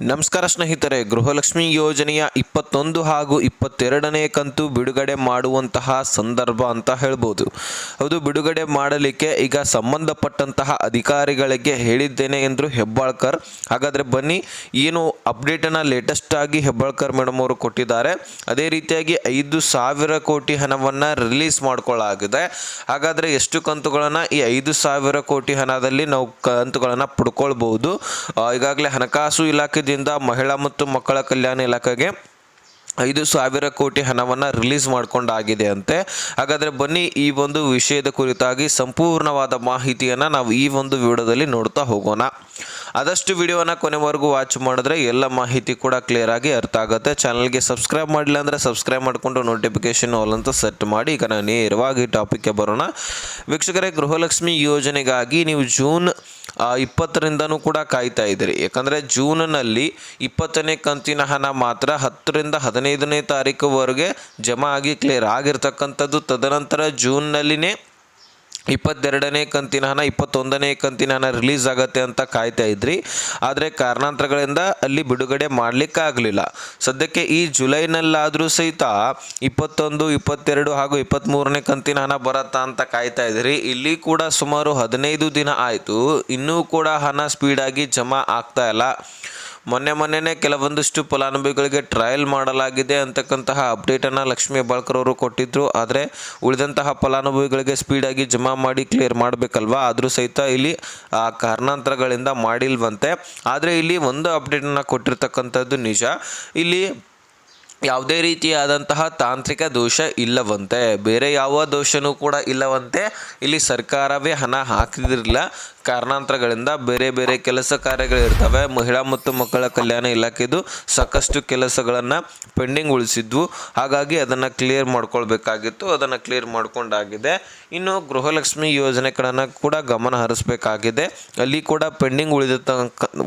ನಮಸ್ಕಾರ ಸ್ನೇಹಿತರೆ, ಗೃಹಲಕ್ಷ್ಮಿ ಯೋಜನೆಯ 21 ಹಾಗೂ 22ನೇ ಕಂತು ಬಿಡುಗಡೆ ಮಾಡುವಂತಹ ಸಂದರ್ಭ ಅಂತ ಹೇಳ್ಬೋದು. ಹೌದು, ಬಿಡುಗಡೆ ಮಾಡಲಿಕ್ಕೆ ಈಗ ಸಂಬಂಧಪಟ್ಟಂತಹ ಅಧಿಕಾರಿಗಳಿಗೆ ಹೇಳಿದ್ದೇನೆ ಎಂದರು ಹೆಬ್ಬಾಳ್ಕರ್. ಹಾಗಾದರೆ ಬನ್ನಿ, ಏನು ಅಪ್ಡೇಟನ್ನು ಲೇಟೆಸ್ಟ್ ಆಗಿ ಹೆಬ್ಬಾಳ್ಕರ್ ಮೇಡಮ್ ಅವರು ಕೊಟ್ಟಿದ್ದಾರೆ. ಅದೇ ರೀತಿಯಾಗಿ 5,000 ಕೋಟಿ ಹಣವನ್ನು ರಿಲೀಸ್ ಮಾಡಿಕೊಳ್ಳಲಾಗಿದೆ. ಹಾಗಾದರೆ ಎಷ್ಟು ಕಂತುಗಳನ್ನು ಈ 5,000 ಕೋಟಿ ಹಣದಲ್ಲಿ ನಾವು ಕಂತುಗಳನ್ನು ಪಡ್ಕೊಳ್ಬಹುದು? ಈಗಾಗಲೇ ಹಣಕಾಸು ಇಲಾಖೆ ಮಹಿಳಾ ಮತ್ತು ಮಕ್ಕಳ ಕಲ್ಯಾಣ ಇಲಾಖೆಗೆ 5,000 ಕೋಟಿ ಹಣವನ್ನು ರಿಲೀಸ್ ಮಾಡಿಕೊಂಡಾಗಿದೆ ಅಂತೆ. ಹಾಗಾದರೆ ಬನ್ನಿ, ಈ ಒಂದು ವಿಷಯದ ಕುರಿತಾಗಿ ಸಂಪೂರ್ಣವಾದ ಮಾಹಿತಿಯನ್ನು ನಾವು ಈ ಒಂದು ವಿಡಿಯೋದಲ್ಲಿ ನೋಡ್ತಾ ಹೋಗೋಣ. ಆದಷ್ಟು ವಿಡಿಯೋನ ಕೊನೆವರೆಗೂ ವಾಚ್ ಮಾಡಿದ್ರೆ ಎಲ್ಲ ಮಾಹಿತಿ ಕೂಡ ಕ್ಲಿಯರ್ ಆಗಿ ಅರ್ಥ ಆಗುತ್ತೆ. ಚಾನಲ್ಗೆ ಸಬ್ಸ್ಕ್ರೈಬ್ ಮಾಡಿಲ್ಲ ಅಂದರೆ ಸಬ್ಸ್ಕ್ರೈಬ್ ಮಾಡಿಕೊಂಡು ನೋಟಿಫಿಕೇಶನ್ ಆಲ್ ಅಂತ ಸೆಟ್ ಮಾಡಿ. ಈಗ ನಾನು ನೇರವಾಗಿ ಟಾಪಿಕ್ಗೆ ಬರೋಣ. ವೀಕ್ಷಕರೇ, ಗೃಹಲಕ್ಷ್ಮಿ ಯೋಜನೆಗಾಗಿ ನೀವು ಜೂನ್ 20ರಿಂದನೂ ಕೂಡ ಕಾಯ್ತಾ ಇದ್ದೀರಿ. ಯಾಕಂದರೆ ಜೂನ್ನಲ್ಲಿ 20ನೇ ಕಂತಿನ ಹಣ ಮಾತ್ರ 10ರಿಂದ 15ನೇ ತಾರೀಕುವರೆಗೆ ಜಮಾ ಆಗಿ ಕ್ಲಿಯರ್ ಆಗಿರ್ತಕ್ಕಂಥದ್ದು. ತದನಂತರ ಜೂನ್ನಲ್ಲಿನೇ 22ನೇ ಕಂತಿನ ಹಣ, 21ನೇ ಕಂತಿನ ಹಣ ರಿಲೀಸ್ ಆಗುತ್ತೆ ಅಂತ ಕಾಯ್ತಾ ಇದ್ರಿ. ಆದರೆ ಕಾರಣಾಂತರಗಳಿಂದ ಅಲ್ಲಿ ಬಿಡುಗಡೆ ಮಾಡಲಿಕ್ಕಾಗಲಿಲ್ಲ. ಸದ್ಯಕ್ಕೆ ಈ ಜುಲೈನಲ್ಲಾದರೂ ಸಹಿತ 21, 22 ಹಾಗೂ 23ನೇ ಕಂತಿನ ಹಣ ಬರುತ್ತಾ ಅಂತ ಕಾಯ್ತಾ ಇದ್ರಿ. ಇಲ್ಲಿ ಕೂಡ ಸುಮಾರು 15 ದಿನ ಆಯಿತು, ಇನ್ನೂ ಕೂಡ ಹಣ ಸ್ಪೀಡಾಗಿ ಜಮಾ ಆಗ್ತಾ ಇಲ್ಲ. ಮೊನ್ನೆನೇ ಕೆಲವೊಂದಿಷ್ಟು ಫಲಾನುಭವಿಗಳಿಗೆ ಟ್ರಯಲ್ ಮಾಡಲಾಗಿದೆ ಅಂತಕ್ಕಂತಹ ಅಪ್ಡೇಟನ್ನು ಲಕ್ಷ್ಮೀ ಹೆಬ್ಬಾಳ್ಕರ್ ಅವರು ಕೊಟ್ಟಿದ್ದರು. ಆದರೆ ಉಳಿದಂತಹ ಫಲಾನುಭವಿಗಳಿಗೆ ಸ್ಪೀಡಾಗಿ ಜಮಾ ಮಾಡಿ ಕ್ಲಿಯರ್ ಮಾಡಬೇಕಲ್ವಾ, ಆದರೂ ಸಹಿತ ಇಲ್ಲಿ ಕಾರಣಾಂತರಗಳಿಂದ ಮಾಡಿಲ್ವಂತೆ. ಆದರೆ ಇಲ್ಲಿ ಒಂದು ಅಪ್ಡೇಟನ್ನು ಕೊಟ್ಟಿರ್ತಕ್ಕಂಥದ್ದು ನಿಜ. ಇಲ್ಲಿ ಯಾವುದೇ ರೀತಿಯಾದಂತಹ ತಾಂತ್ರಿಕ ದೋಷ ಇಲ್ಲವಂತೆ, ಬೇರೆ ಯಾವ ದೋಷನೂ ಕೂಡ ಇಲ್ಲವಂತೆ. ಇಲ್ಲಿ ಸರ್ಕಾರವೇ ಹಣ ಹಾಕಿದಿರಲಿಲ್ಲ, ಕಾರಣಾಂತರಗಳಿಂದ ಬೇರೆ ಬೇರೆ ಕೆಲಸ ಕಾರ್ಯಗಳಿರ್ತವೆ. ಮಹಿಳಾ ಮತ್ತು ಮಕ್ಕಳ ಕಲ್ಯಾಣ ಇಲಾಖೆದು ಸಾಕಷ್ಟು ಕೆಲಸಗಳನ್ನು ಪೆಂಡಿಂಗ್ ಉಳಿಸಿದ್ವು. ಹಾಗಾಗಿ ಅದನ್ನು ಕ್ಲಿಯರ್ ಮಾಡ್ಕೊಳ್ಬೇಕಾಗಿತ್ತು, ಅದನ್ನು ಕ್ಲಿಯರ್ ಮಾಡ್ಕೊಂಡಾಗಿದೆ. ಇನ್ನು ಗೃಹಲಕ್ಷ್ಮಿ ಯೋಜನೆ ಕಡೆನ ಕೂಡ ಗಮನ ಹರಿಸಬೇಕಾಗಿದೆ. ಅಲ್ಲಿ ಕೂಡ ಪೆಂಡಿಂಗ್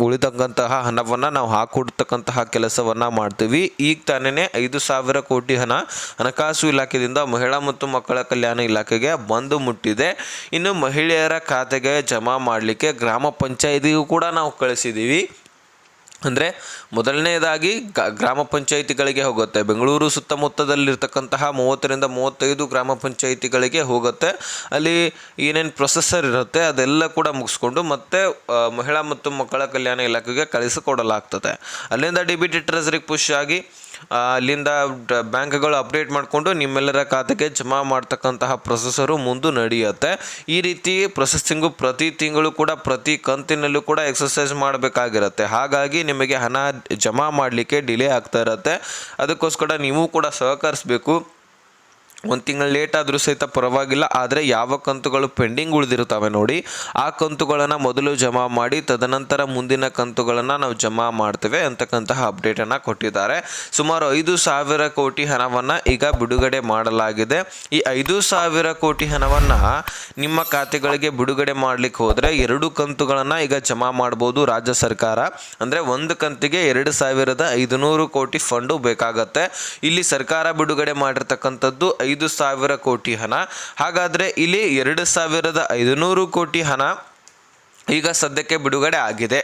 ಉಳಿದಂತಹ ಹಣವನ್ನು ನಾವು ಹಾಕೊಡ್ತಕ್ಕಂತಹ ಕೆಲಸವನ್ನು ಮಾಡ್ತೀವಿ. ಈಗ ತಾನೇ 5,000 ಕೋಟಿ ಹಣ ಹಣಕಾಸು ಇಲಾಖೆಯಿಂದ ಮಹಿಳಾ ಮತ್ತು ಮಕ್ಕಳ ಕಲ್ಯಾಣ ಇಲಾಖೆಗೆ ಬಂದು ಮುಟ್ಟಿದೆ. ಇನ್ನು ಮಹಿಳೆಯರ ಖಾತೆಗೆ ಜಮಾ ಮಾಡಲಿಕ್ಕೆ ಗ್ರಾಮ ಪಂಚಾಯಿತಿಗೂ ಕೂಡ ನಾವು ಕಳಿಸಿದ್ದೀವಿ. ಅಂದರೆ ಮೊದಲನೇದಾಗಿ ಗ್ರಾಮ ಪಂಚಾಯಿತಿಗಳಿಗೆ ಹೋಗುತ್ತೆ. ಬೆಂಗಳೂರು ಸುತ್ತಮುತ್ತದಲ್ಲಿರ್ತಕ್ಕಂತಹ 30ರಿಂದ 35 ಗ್ರಾಮ ಪಂಚಾಯಿತಿಗಳಿಗೆ ಹೋಗುತ್ತೆ. ಅಲ್ಲಿ ಏನೇನು ಪ್ರೊಸೆಸರ್ ಇರುತ್ತೆ ಅದೆಲ್ಲ ಕೂಡ ಮುಗಿಸ್ಕೊಂಡು ಮತ್ತೆ ಮಹಿಳಾ ಮತ್ತು ಮಕ್ಕಳ ಕಲ್ಯಾಣ ಇಲಾಖೆಗೆ ಕಳಿಸಿಕೊಡಲಾಗ್ತದೆ. ಅಲ್ಲಿಂದ ಡಿ.ಬಿ.ಟಿ ಟ್ರೆಸರಿಗೆ ಪುಷ್ ಆಗಿ ಅಲ್ಲಿಂದ ಬ್ಯಾಂಕ್ಗಳು ಅಪ್ಡೇಟ್ ಮಾಡಿಕೊಂಡು ನಿಮ್ಮೆಲ್ಲರ ಖಾತೆಗೆ ಜಮಾ ಮಾಡ್ತಕ್ಕಂತಹ ಪ್ರೊಸೆಸರು ಮುಂದೆ ನಡೆಯುತ್ತೆ. ಈ ರೀತಿ ಪ್ರೊಸೆಸಿಂಗು ಪ್ರತಿ ತಿಂಗಳು ಕೂಡ ಪ್ರತಿ ಕಂತಿನಲ್ಲೂ ಕೂಡ ಎಕ್ಸರ್ಸೈಸ್ ಮಾಡಬೇಕಾಗಿರುತ್ತೆ. ಹಾಗಾಗಿ ನಿಮಗೆ ಹಣ ಜಮಾ ಮಾಡಲಿಕ್ಕೆ ಡಿಲೇ ಆಗ್ತಾ ಇರುತ್ತೆ. ಅದಕ್ಕೋಸ್ಕರ ನೀವು ಕೂಡ ಸಹಕರಿಸಬೇಕು. ಒಂದು ತಿಂಗಳು ಲೇಟ್ ಆದರೂ ಸಹಿತ ಪರವಾಗಿಲ್ಲ, ಆದರೆ ಯಾವ ಕಂತುಗಳು ಪೆಂಡಿಂಗ್ ಉಳಿದಿರ್ತವೆ ನೋಡಿ, ಆ ಕಂತುಗಳನ್ನು ಮೊದಲು ಜಮಾ ಮಾಡಿ ತದನಂತರ ಮುಂದಿನ ಕಂತುಗಳನ್ನು ನಾವು ಜಮಾ ಮಾಡ್ತೇವೆ ಅಂತಕ್ಕಂತಹ ಅಪ್ಡೇಟನ್ನು ಕೊಟ್ಟಿದ್ದಾರೆ. ಸುಮಾರು 5,000 ಕೋಟಿ ಹಣವನ್ನು ಈಗ ಬಿಡುಗಡೆ ಮಾಡಲಾಗಿದೆ. ಈ 5,000 ಕೋಟಿ ಹಣವನ್ನು ನಿಮ್ಮ ಖಾತೆಗಳಿಗೆ ಬಿಡುಗಡೆ ಮಾಡಲಿಕ್ಕೆ ಹೋದರೆ 2 ಕಂತುಗಳನ್ನು ಈಗ ಜಮಾ ಮಾಡ್ಬೋದು ರಾಜ್ಯ ಸರ್ಕಾರ. ಅಂದರೆ ಒಂದು ಕಂತಿಗೆ 2,500 ಕೋಟಿ ಫಂಡು ಬೇಕಾಗತ್ತೆ. ಇಲ್ಲಿ ಸರ್ಕಾರ ಬಿಡುಗಡೆ ಮಾಡಿರ್ತಕ್ಕಂಥದ್ದು 5,000 ಕೋಟಿ ಹಣ. ಹಾಗಾದರೆ ಇಲ್ಲಿ 2,500 ಕೋಟಿ ಹಣ ಈಗ ಸದ್ಯಕ್ಕೆ ಬಿಡುಗಡೆ ಆಗಿದೆ.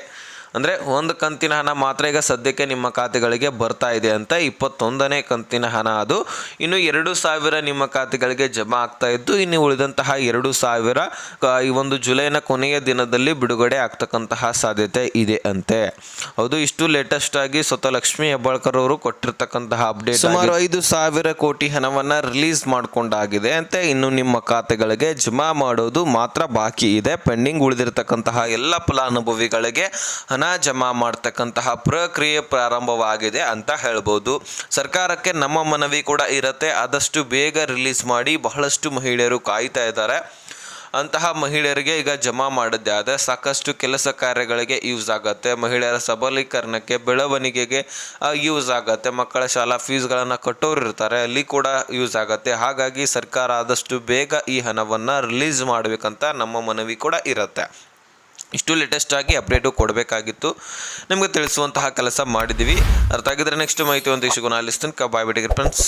ಅಂದರೆ ಒಂದು ಕಂತಿನ ಹಣ ಮಾತ್ರ ಈಗ ಸದ್ಯಕ್ಕೆ ನಿಮ್ಮ ಖಾತೆಗಳಿಗೆ ಬರ್ತಾ ಇದೆ ಅಂತ. 21ನೇ ಕಂತಿನ ಹಣ ಅದು. ಇನ್ನು 2,000 ನಿಮ್ಮ ಖಾತೆಗಳಿಗೆ ಜಮಾ ಆಗ್ತಾ ಇದ್ದು, ಇನ್ನು ಉಳಿದಂತಹ 2,000 ಈ ಒಂದು ಜುಲೈನ ಕೊನೆಯ ದಿನದಲ್ಲಿ ಬಿಡುಗಡೆ ಆಗ್ತಕ್ಕಂತಹ ಸಾಧ್ಯತೆ ಇದೆ ಅಂತೆ. ಹೌದು, ಇಷ್ಟು ಲೇಟೆಸ್ಟ್ ಆಗಿ ಸ್ವತಃ ಲಕ್ಷ್ಮೀ ಹೆಬ್ಬಾಳ್ಕರ್ ಅವರು ಕೊಟ್ಟಿರ್ತಕ್ಕಂತಹ ಅಪ್ಡೇಟ್. ಸುಮಾರು 5,000 ಕೋಟಿ ಹಣವನ್ನು ರಿಲೀಸ್ ಮಾಡಿಕೊಂಡಾಗಿದೆ ಅಂತೆ. ಇನ್ನು ನಿಮ್ಮ ಖಾತೆಗಳಿಗೆ ಜಮಾ ಮಾಡೋದು ಮಾತ್ರ ಬಾಕಿ ಇದೆ. ಪೆಂಡಿಂಗ್ ಉಳಿದಿರ್ತಕ್ಕಂತಹ ಎಲ್ಲ ಫಲಾನುಭವಿಗಳಿಗೆ ಹಣ ಜಮಾ ಮಾಡ್ತಕ್ಕಂತಹ ಪ್ರಕ್ರಿಯೆ ಪ್ರಾರಂಭವಾಗಿದೆ ಅಂತ ಹೇಳ್ಬೋದು. ಸರ್ಕಾರಕ್ಕೆ ನಮ್ಮ ಮನವಿ ಕೂಡ ಇರುತ್ತೆ, ಆದಷ್ಟು ಬೇಗ ರಿಲೀಸ್ ಮಾಡಿ. ಬಹಳಷ್ಟು ಮಹಿಳೆಯರು ಕಾಯ್ತಾ ಇದ್ದಾರೆ. ಅಂತಹ ಮಹಿಳೆಯರಿಗೆ ಈಗ ಜಮಾ ಮಾಡಿದ್ದೆ ಆದರೆ ಸಾಕಷ್ಟು ಕೆಲಸ ಕಾರ್ಯಗಳಿಗೆ ಯೂಸ್ ಆಗುತ್ತೆ. ಮಹಿಳೆಯರ ಸಬಲೀಕರಣಕ್ಕೆ, ಬೆಳವಣಿಗೆಗೆ ಯೂಸ್ ಆಗುತ್ತೆ. ಮಕ್ಕಳ ಶಾಲಾ ಫೀಸ್ಗಳನ್ನು ಕಟ್ಟೋರು ಇರ್ತಾರೆ, ಅಲ್ಲಿ ಕೂಡ ಯೂಸ್ ಆಗುತ್ತೆ. ಹಾಗಾಗಿ ಸರ್ಕಾರ ಆದಷ್ಟು ಬೇಗ ಈ ಹಣವನ್ನು ರಿಲೀಸ್ ಮಾಡಬೇಕಂತ ನಮ್ಮ ಮನವಿ ಕೂಡ ಇರುತ್ತೆ. ಇಷ್ಟು ಲೇಟೆಸ್ಟ್ ಆಗಿ ಅಪ್ಡೇಟು ಕೊಡಬೇಕಾಗಿತ್ತು, ನಿಮಗೆ ತಿಳಿಸುವಂತಹ ಕೆಲಸ ಮಾಡಿದ್ದೀವಿ. ಅರ್ಥ ಆಗಿದ್ರೆ ನೆಕ್ಸ್ಟ್ ಮಾಹಿತಿ ಒಂದಿಗೆ ಸಿಗೋಣ. ಅಲ್ಲಿ ತನಕ ಬಾಯ್ ಬಿಡಿ ಫ್ರೆಂಡ್ಸ್.